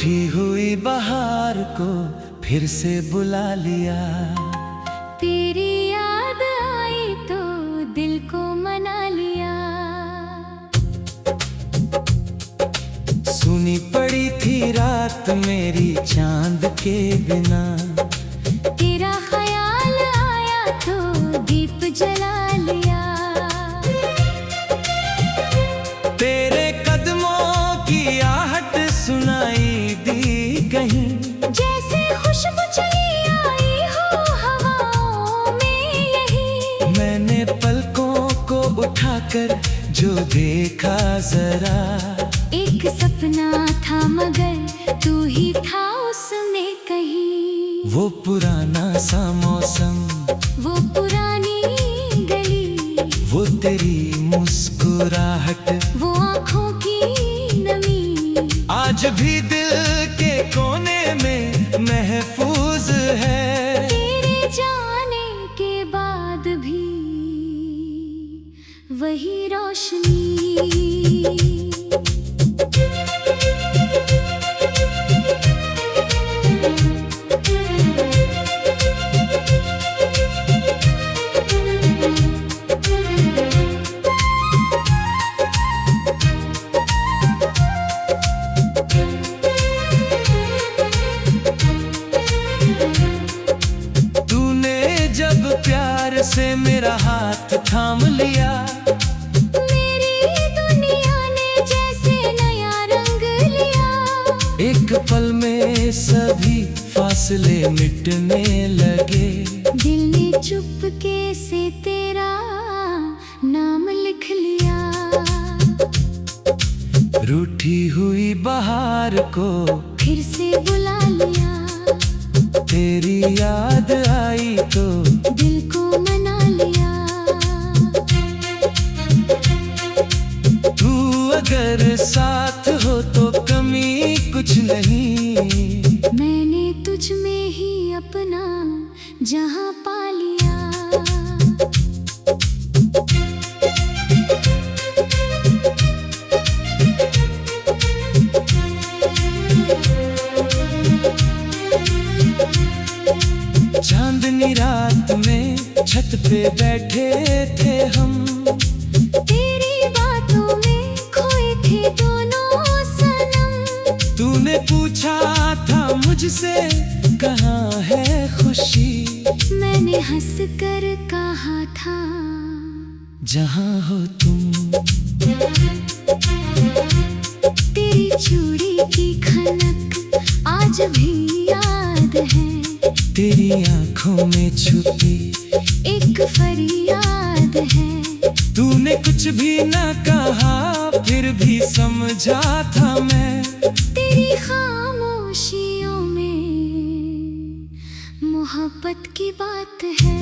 रूठी हुई बहार को फिर से बुला लिया। तेरी याद आई तो दिल को मना लिया। सुनी पड़ी थी रात मेरी चांद के बिना। तेरा ख्याल आया तो दीप जला लिया। तेरे कदमों की आहट सुनाई दी कहीं, जैसे खुशबू चली आई हो हवाओं में यही। मैंने पलकों को उठाकर जो देखा जरा, एक सपना था मगर तू ही था उसमें कहीं। वो पुराना सा मौसम, वो पुरानी गली, वो तेरी मुस्कुराहट, वो आँखों की नमी, आज भी दिल के कोने में महफूज है। तेरे जाने के बाद भी वही रोशनी। प्यार से मेरा हाथ थाम लिया, मेरी दुनिया ने जैसे नया रंग लिया। एक पल में सभी फासले मिटने लगे। दिल ने चुपके से तेरा नाम लिख लिया। रूठी हुई बहार को फिर से बुला लिया। तेरी याद आई तो दिल को मना लिया। तू अगर साथ हो तो कमी कुछ नहीं। मैंने तुझ में ही अपना जहां पा लिया। चांदनी रात में छत पे बैठे थे हम, तेरी बातों में खोए थे दोनों सनम। तूने पूछा था मुझसे कहाँ है खुशी, मैंने हंस कर कहा था जहाँ हो तुम। तेरी चूड़ी की खनक आज भी याद है। तेरी आंखों में छुपी एक फरियाद है। तूने कुछ भी न कहा फिर भी समझा था मैं। तेरी खामोशियों में मोहब्बत की बात है।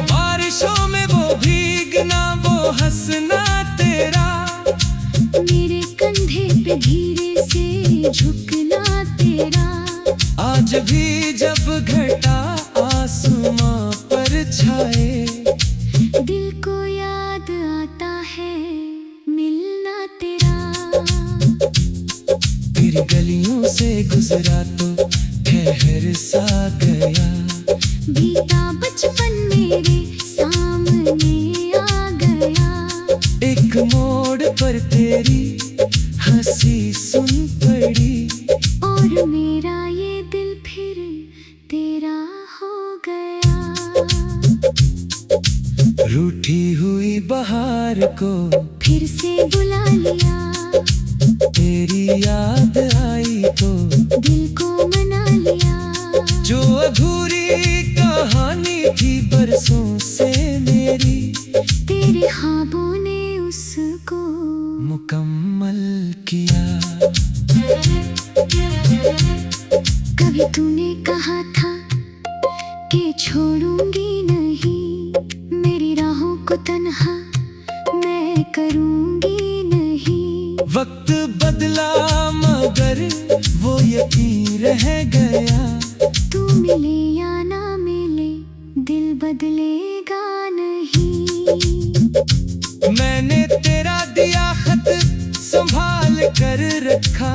बारिशों में वो भीगना, वो हंसना तेरा, मेरे कंधे पे धीरे से झुकना तेरा। आज भी जब घटा आसमां पर छाए, दिल को याद आता है मिलना तेरा। तेरी गलियों से गुजरा तो ठहर सा गया। बीता बचपन मेरे सामने आ गया। एक मोड़ पर तेरी हंसी सुन पड़ी, और मेरा ये दिल फिर तेरा हो गया। रूठी हुई बहार को फिर से बुला लिया। तेरी याद आई तो दिल को मना लिया। जो अधूरी कहानी थी बरसों से मेरी, तेरे ख्वाबों ने उसको मुकम्मल किया। कभी तूने कहा था कि छोड़ूंगी नहीं, मेरी राहों को तन्हा मैं करूंगी नहीं। वक्त बदला मगर वो यकीन रह गया। तू मिले या ना मिले दिल बदलेगा नहीं। मैंने तेरा दिया कर रखा,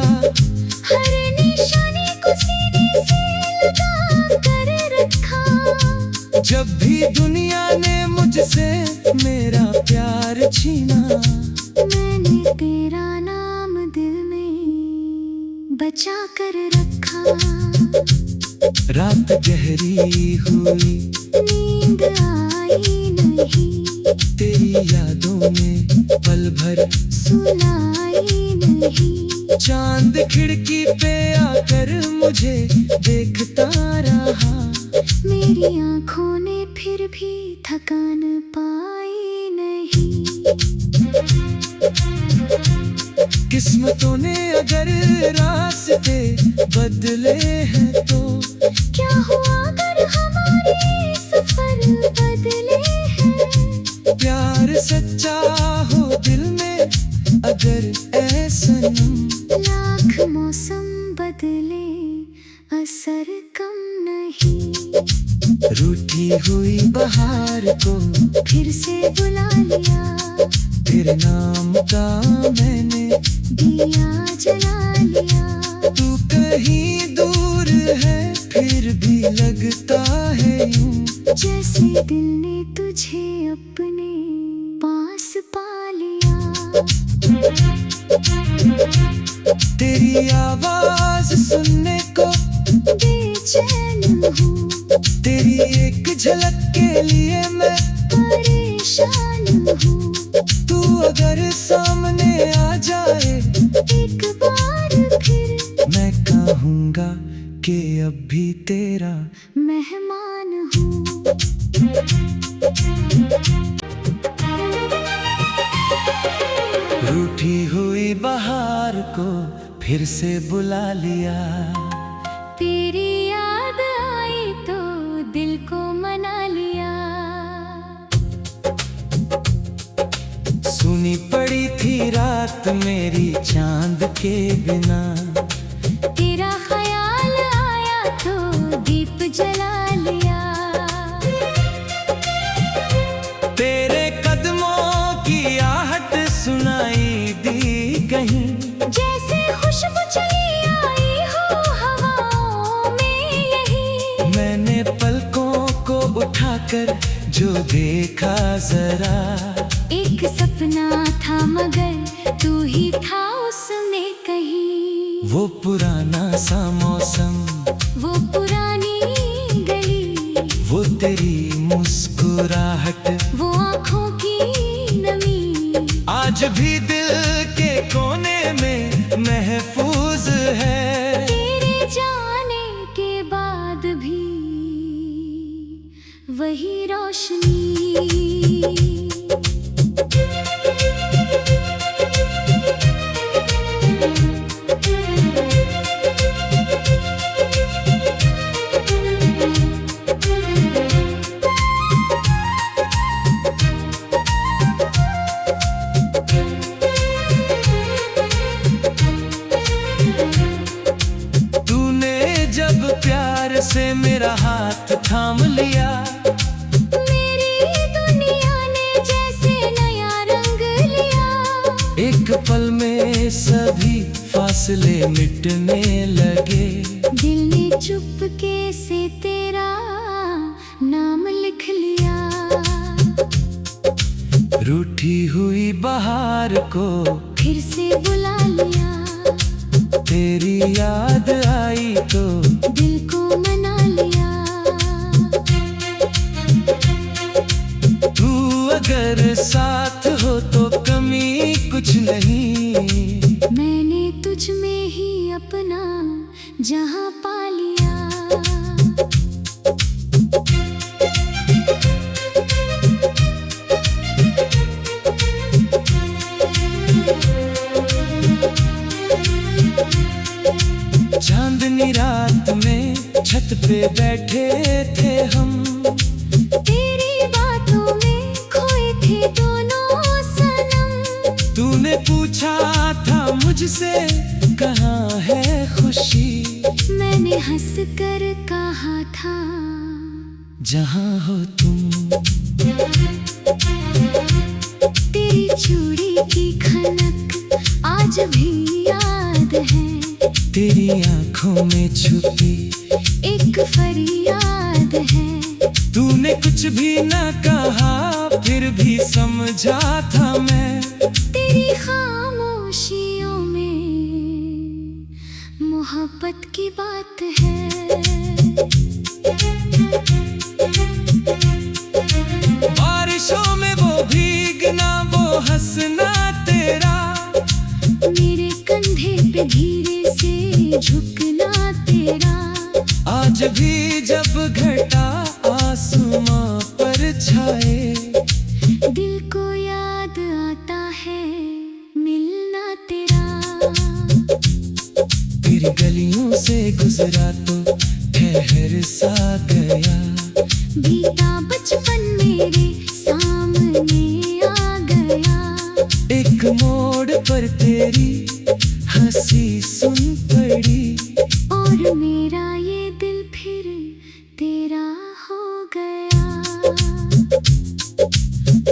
हर निशाने को सीने से लगा कर रखा। जब भी दुनिया ने मुझसे मेरा प्यार छीना, मैंने तेरा नाम दिल में बचा कर रखा। रात गहरी हुई, नींद आई नहीं, तेरी यादों में पल भर सुलाई नहीं। चांद खिड़की पे आकर मुझे देखता रहा, मेरी आँखों ने फिर भी थकान पाई नहीं। किस्मतों ने अगर रास्ते बदले हैं तो क्या हुआ अगर हमारे सफर बदले हैं। प्यार सच्चा हो दिल में अगर ऐ सनम, लाख मौसम बदले असर कम नहीं। रूठी हुई बहार को फिर से बुला लिया, तेरे नाम का मैंने दिया जला लिया। तू कहीं दूर है फिर भी लगता है यूं, जैसे दिल ने तुझे अपने पास पा लिया। तेरी आवाज सुनने को बेचैन हूँ, तेरी एक झलक के लिए मैं परेशान हूँ। तू अगर सामने आ जाए एक बार फिर मैं कहूँगा कि अब भी तेरा मेहमान हूँ। रूठी हुई बहार को फिर से बुला लिया, तेरी याद आई तो दिल को मना लिया। सुनी पड़ी थी रात मेरी चांद के बिना, तेरा ख्याल आया तो दीप जला लिया। तेरे कदमों की आहट सुनाई दी कहीं, जैसे खुशबू चली आई हो हवाओं में यही। मैंने पलकों को उठाकर जो देखा जरा, एक सपना था मगर तू ही था उसमें कहीं। वो पुराना सा मौसम, वो पुरानी गली, वो तेरी मुस्कुराहट, वो आँखों की नमी, आज भी दिल के कोने में महफूज है। तेरे जाने के बाद भी वही रोशनी। प्यार से मेरा हाथ थाम लिया, मेरी दुनिया ने जैसे नया रंग लिया। एक पल में सभी फासले मिटने लगे, दिल ने चुपके से तेरा नाम लिख लिया। रूठी हुई बहार को फिर से बुला लिया, तेरी याद आई तो दिल को मना लिया। तू अगर साथ हो तो कमी कुछ नहीं, मैंने तुझ में ही अपना जहां पा लिया। चांदनी रात में छत पे बैठे थे हम, तेरी बातों में खोए थे दोनों सनम। तूने पूछा था मुझसे कहाँ है खुशी, मैंने हंस कर कहा था जहाँ हो तुम। तेरी चूड़ी की खनक आज आज भी याद है तेरी आंखों में छुपी एक फरियाद है। तूने कुछ भी न कहा फिर भी समझा था मैं। तेरी खामोशियों में मोहब्बत की बात है। बारिशों में वो भीगना वो हंसना तेरा, मेरे कंधे पे धीरे से झुकना तेरा। आज भी जब घटा आसमां पर छाए, दिल को याद आता है मिलना तेरा। तेरी गलियों से गुजरा तो ठहर सा गया, बीता बचपन मेरे सामने आ गया। एक मोड़ पर तेरी हंसी सुन पड़ी, और मेरा ये दिल फिर तेरा हो गया।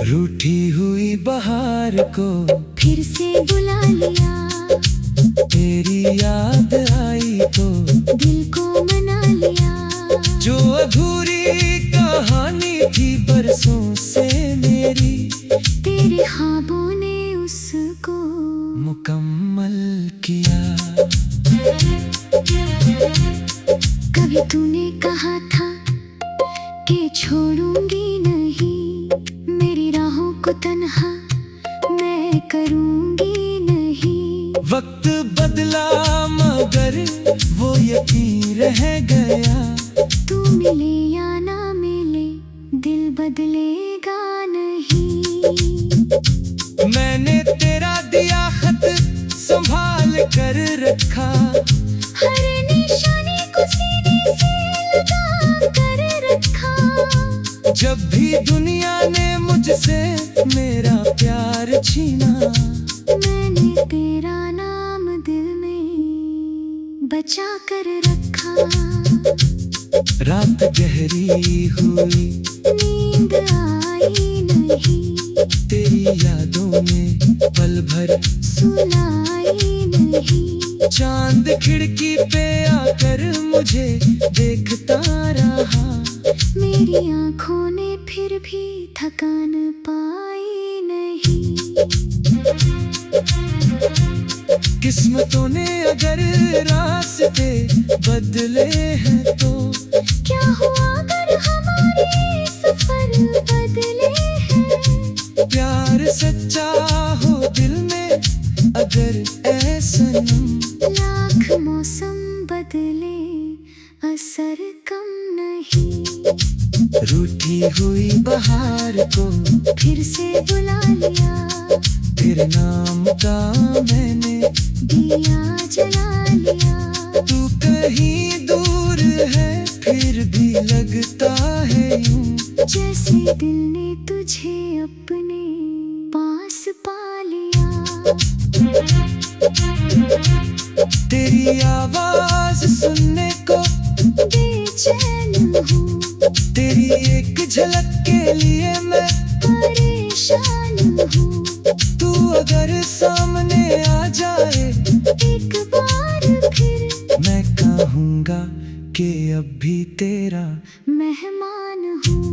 रूठी हुई बहार को फिर से बुला लिया, तेरी याद आई तो दिल को मना लिया। जो अधूरी कहानी थी बरसों से मेरी, तेरे ख्वाबों ने उसको मुकम्मल किया। कभी तूने कहा था कि छोड़ूंगी नहीं, मेरी राहों को तन्हा मैं करूंगी नहीं। वक्त बदला मगर वो यकीन रह गया, तू मिले या ना मिले दिल बदलेगा नहीं। मैंने तेरा दिया खत संभाल कर रखा, हर निशानी को सीने से लगा कर रखा। जब भी दुनिया ने मुझसे मेरा प्यार छीना, मैंने तेरा नाम दिल में बचा कर रखा। रात गहरी हुई नींद आई नहीं, तेरी यादों में पल भर सुनाई नहीं। चांद खिड़की पे आकर मुझे देखता रहा, मेरी आंखों ने फिर भी थकान पाई नहीं। किस्मतों ने अगर रास्ते बदले हैं तो क्या हुआ अगर हमारे सफर बदले हैं। प्यार सच्चा हो दिल में अगर ऐ सनम, लाख मौसम बदले असर कम नहीं। रूठी हुई बहार को फिर से बुला लिया, तेरे नाम का मैंने दिया जला लिया। तू कहीं दूर है फिर भी लगता है यूं, जैसे दिल ने तुझे अपने पास पा लिया। तेरी आवाज सुनने को बेचैन हूँ, तेरी एक झलक के लिए मैं परेशान हूँ। तू अगर सामने आ जाए एक बार फिर मैं कहूँगा कि अब भी तेरा मेहमान हूँ।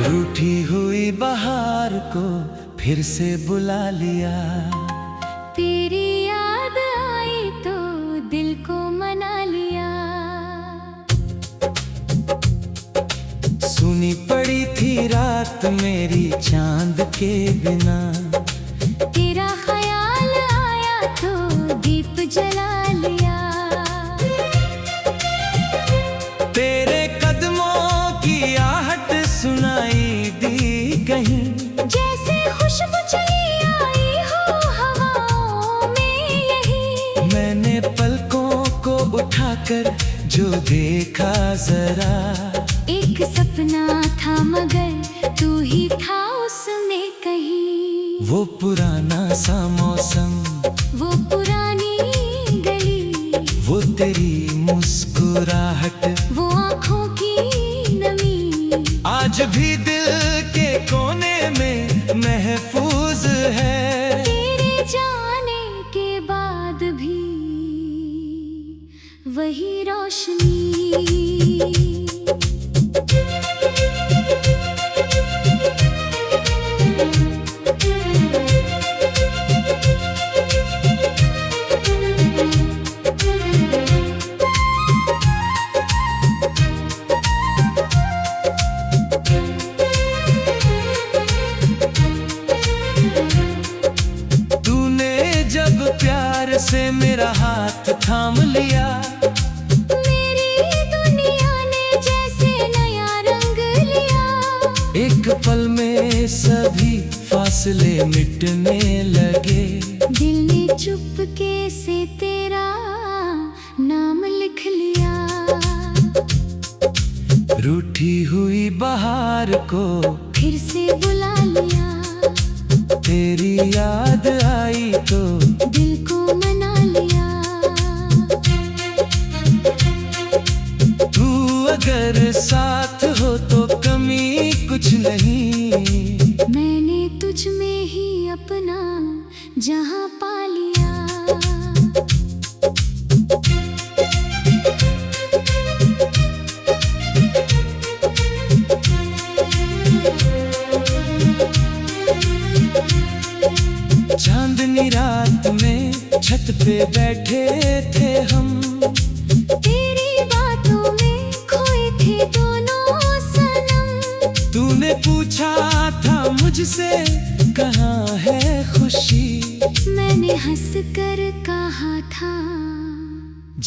रूठी हुई बहार को फिर से बुला लिया, तेरी याद आई तो दिल को मना लिया। सुनी पड़ी थी रात मेरी चांद के बिना, तेरा ख्याल आया तो दीप जला लिया। तेरे कदमों की आहट सुनाई दी कहीं, जैसे खुशबू चली आई हो हवाओं में यही। मैंने पलकों को उठाकर जो देखा जरा, एक सपना था मगर तू ही था उसमें कहीं। वो पुराना सा मौसम, वो पुरानी गली, वो तेरी मुस्कुराहट, वो आँखों की नमी। आज भी दिल के कोने में महफूज है। तेरे जाने के बाद भी वही रोशनी। प्यार से मेरा हाथ थाम लिया, मेरी दुनिया ने जैसे नया रंग लिया। एक पल में सभी फासले मिटने लगे। दिल ने चुपके से तेरा नाम लिख लिया। रूठी हुई बहार को फिर से बुला लिया। तेरी याद आई तो दिल को मना लिया। तू अगर साथ हो तो कमी कुछ नहीं। मैंने तुझ में ही अपना जहां पा लिया। चांदनी रात में छत पे बैठे थे हम, तेरी बातों में खोए थे दोनों सनम। तूने पूछा था मुझसे कहाँ है खुशी, मैंने हंस कर कहा था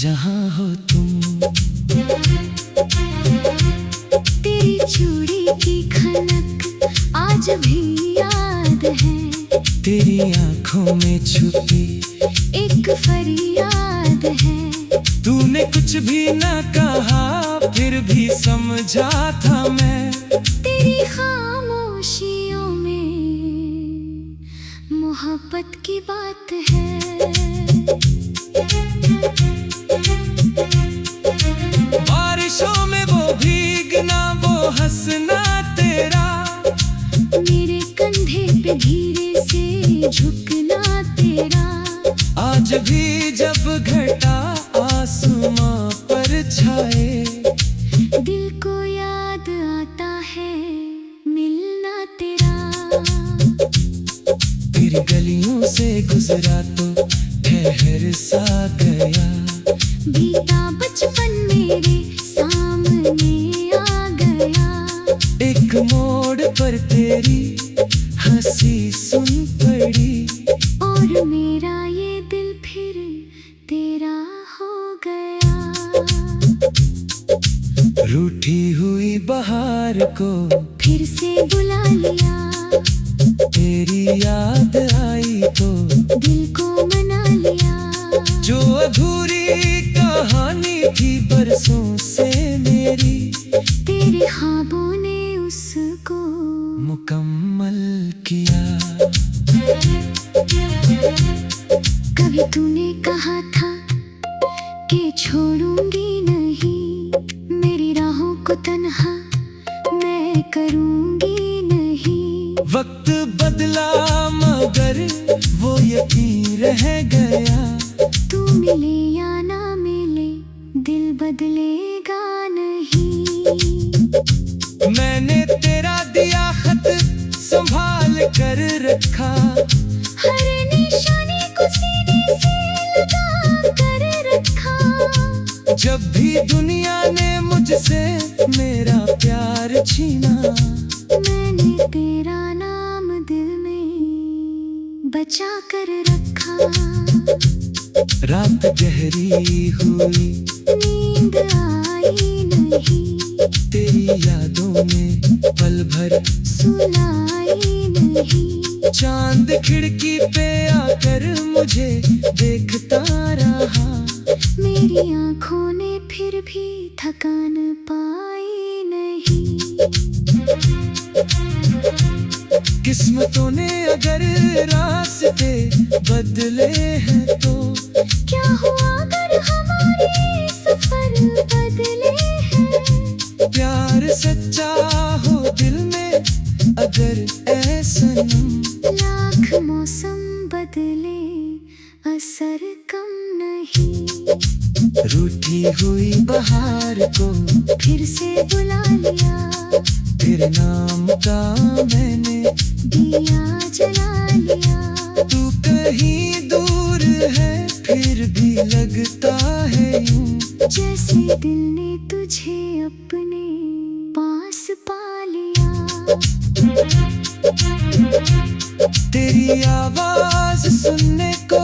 जहाँ हो तुम। तेरी चूड़ी की खनक आज भी याद है। तेरी आंखों में छुपी एक फरियाद है। तूने कुछ भी न कहा फिर भी समझा था मैं। तेरी खामोशियों में मोहब्बत की बात है। बारिशों में वो भीगना, वो हंसना तेरा, मेरे कंधे पे धीरे से झुकना तेरा। आज भी जब घटा आसमां पर छाए, दिल को याद आता है मिलना तेरा। तेरी गलियों से गुजरा तो ठहर सा गया। बीता बचपन मेरे सामने आ गया। एक मोड़ पर तेरी हंसी सुन पड़ी, और मेरा ये दिल फिर तेरा हो गया। रूठी हुई बहार को फिर से बुला लिया। तेरी याद आई तो दिल को मना लिया। जो अधूरी कहानी थी बरसों से मेरी, तेरे ख्वाबों ने उसको मुकम्मल किया। कभी तूने कहा था कि छोड़ूंगी नहीं, मेरी राहों को तन्हा मैं करूंगी नहीं। वक्त बदला मगर वो यकीन रह गया। तू मिले या ना मिले दिल बदलेगा नहीं। मैंने तेरा दिया खत संभाल कर रखा, हर निशानी को सीने से लगा कर रखा। जब भी दुनिया ने मुझसे मेरा प्यार छीना, मैंने तेरा नाम दिल में बचा कर रखा। रात गहरी हुई, नींद आई नहीं, तेरी यादों में पल भर सुनाई नहीं। चांद खिड़की पे आकर मुझे देखता रहा। मेरी आंखों ने फिर भी थकान पाई नहीं। किस्मतों ने अगर रास्ते बदले हैं तो क्या हुआ अगर हमारे सफर बदले हैं। प्यार सच्चा हो दिल में अगर ऐ सनम। लाख मौसम बदले असर कम नहीं। रूठी हुई बहार को फिर से बुला लिया, तेरे नाम का मैंने दिया जला लिया। तू कहीं दूर है फिर भी लगता है यूं, जैसे दिल ने तुझे अपने पास पा लिया। तेरी आवाज सुनने को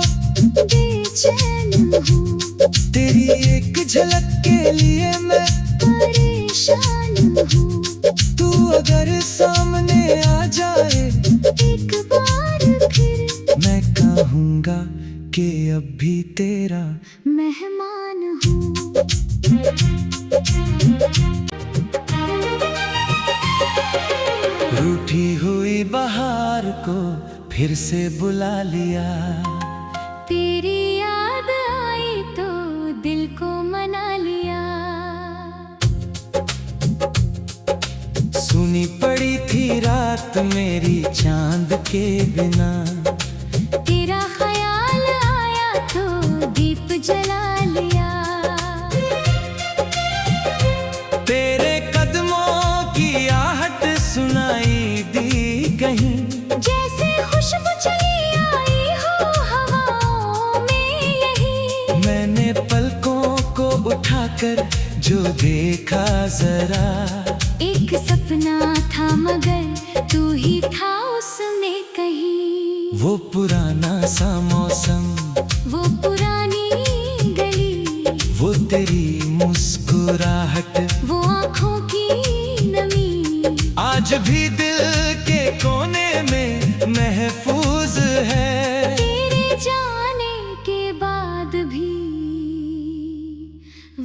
बेचैन हूँ, तेरी एक झलक के लिए मैं परेशान हूँ। तू अगर सामने आ जाए एक बार फिर मैं कहूँगा कि अब भी तेरा मेहमान हूँ। रूठी हुई बहार को फिर से बुला लिया। तेरी याद आई तो दिल को मना लिया। सुनी पड़ी थी रात मेरी चांद के बिना, तेरा ख्याल आया तो दीप जला लिया। तेरे कदमों की आहट सुनाई दी कहीं, जैसे खुशबू चली आई हो हवाओं में यही। मैंने पलकों को उठाकर जो देखा जरा, एक सपना था मगर तू ही था उसमें कहीं। वो पुराना सा मौसम, वो पुरानी गली, वो तेरी मुस्कुराहट, वो आँखों की नमी, आज भी दिल के कोने में महफूज है। तेरे जाने के बाद भी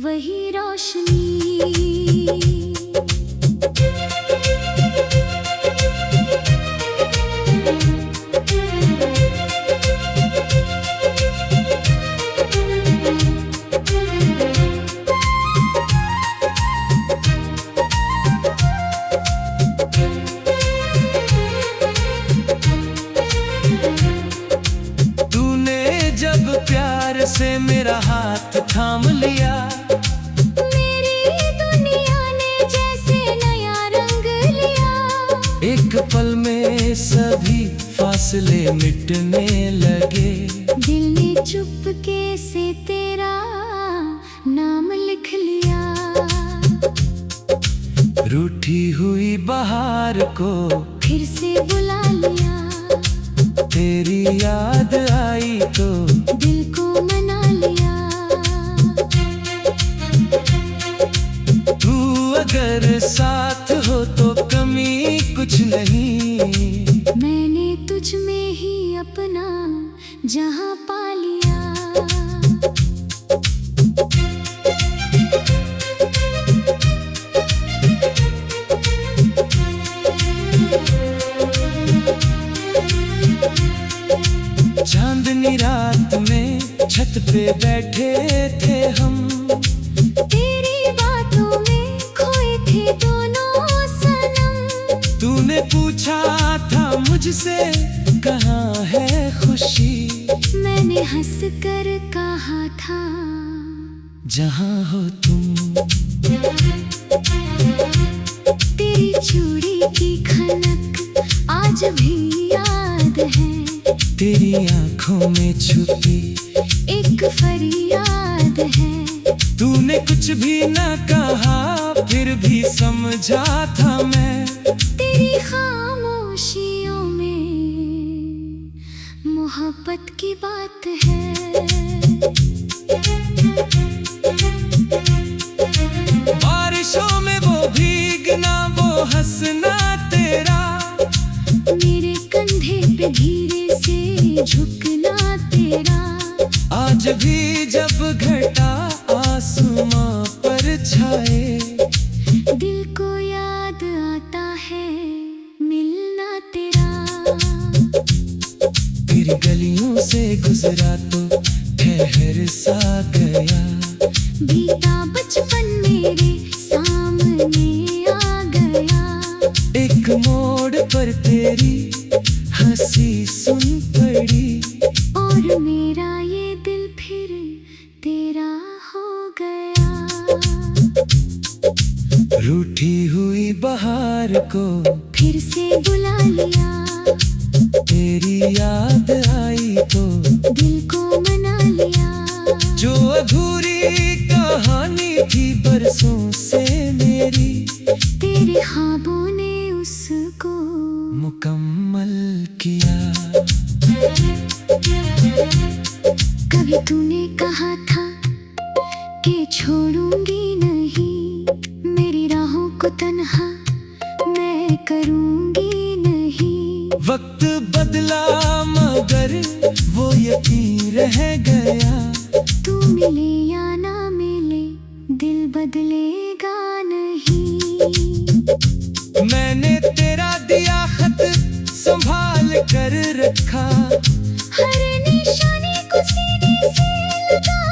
वही रोशनी। प्यार से मेरा हाथ थाम लिया, मेरी दुनिया ने जैसे नया रंग लिया। एक पल में सभी फासले मिटने लगे। दिल ने चुपके से तेरा नाम लिख लिया। रूठी हुई बहार को फिर से बुला लिया, तेरी याद आई तो दिल को मना लिया। तू अगर साथ हो तो कमी कुछ नहीं। मैंने तुझ में ही अपना जहां पा लिया। चांदनी रात में छत पे बैठे थे हम, तेरी बातों में खोए थे दोनों सनम। तूने पूछा था मुझसे कहाँ है खुशी, मैंने हंस कर कहा था जहाँ हो तुम। तेरी चूड़ी की खनक आज भी याद है, तेरी आंखों में छुपी एक फरियाद है। तूने कुछ भी न कहा फिर भी समझा था मैं, तेरी खामोशियों में मोहब्बत की बात है। बारिशों में वो भीगना, वो हंसना तेरा, मेरे कंधे पे धीरे से झुकना तेरा। आज भी जब घटा आसमां पर छाए, दिल को याद आता है मिलना तेरा। तेरी गलियों से गुजरा तो ठहर सा गया, बीता बचपन मेरे सामने आ गया। एक मोड़ पर रूठी हुई बहार को फिर से बुला लिया, तेरी याद आई तो दिल को मना लिया। जो अधूरी कहानी थी बरसों से मेरी, तेरे ख्वाबों ने उसको मुकम्मल किया। कभी तूने कहा था कि छोड़ूंगी नहीं, मेरी राहों को तन्हा मैं करूंगी नहीं। वक्त बदला मगर वो यकीन रह गया, तू मिले या ना मिले दिल बदलेगा नहीं। मैंने तेरा दिया खत संभाल कर रखा, हर निशानी को सीने से लगा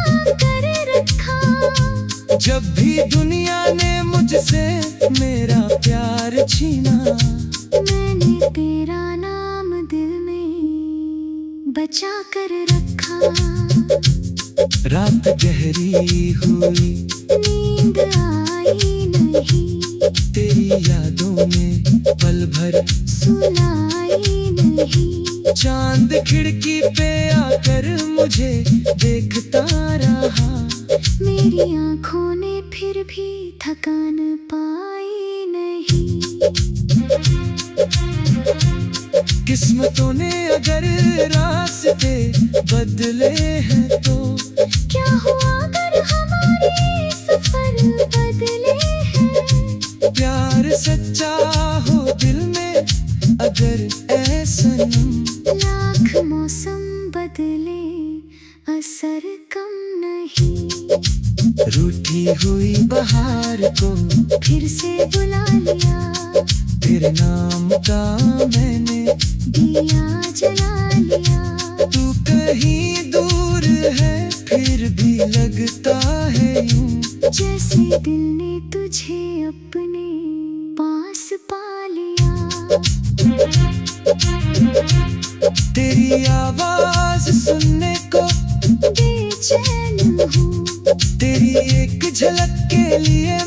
कर रखा। जब भी दुनिया ने मुझसे मेरा प्यार छीना, मैंने तेरा नाम दिल में बचा कर रखा। रात गहरी हुई नींद आई नहीं, तेरी यादों में पल भर सुलाई नहीं। चांद खिड़की पे आकर मुझे देखता रहा, मेरी आंखों ने फिर भी थकान पाई नहीं। किस्मतों ने अगर रास्ते बदले हैं तो क्या हुआ अगर हमारे सफर बदले हैं। प्यार सच्चा हो दिल में अगर ऐसा लाख मौसम बदले असर कम नहीं। रूठी हुई बहार को फिर से बुला लिया, तेरे नाम का मैंने दिया जला लिया। तू कहीं दूर है फिर भी लगता है यूं, जैसे दिल ने तुझे अपने पास पा लिया। तेरी आवाज सुनने को बेचैन हूँ, तेरी एक झलक के लिए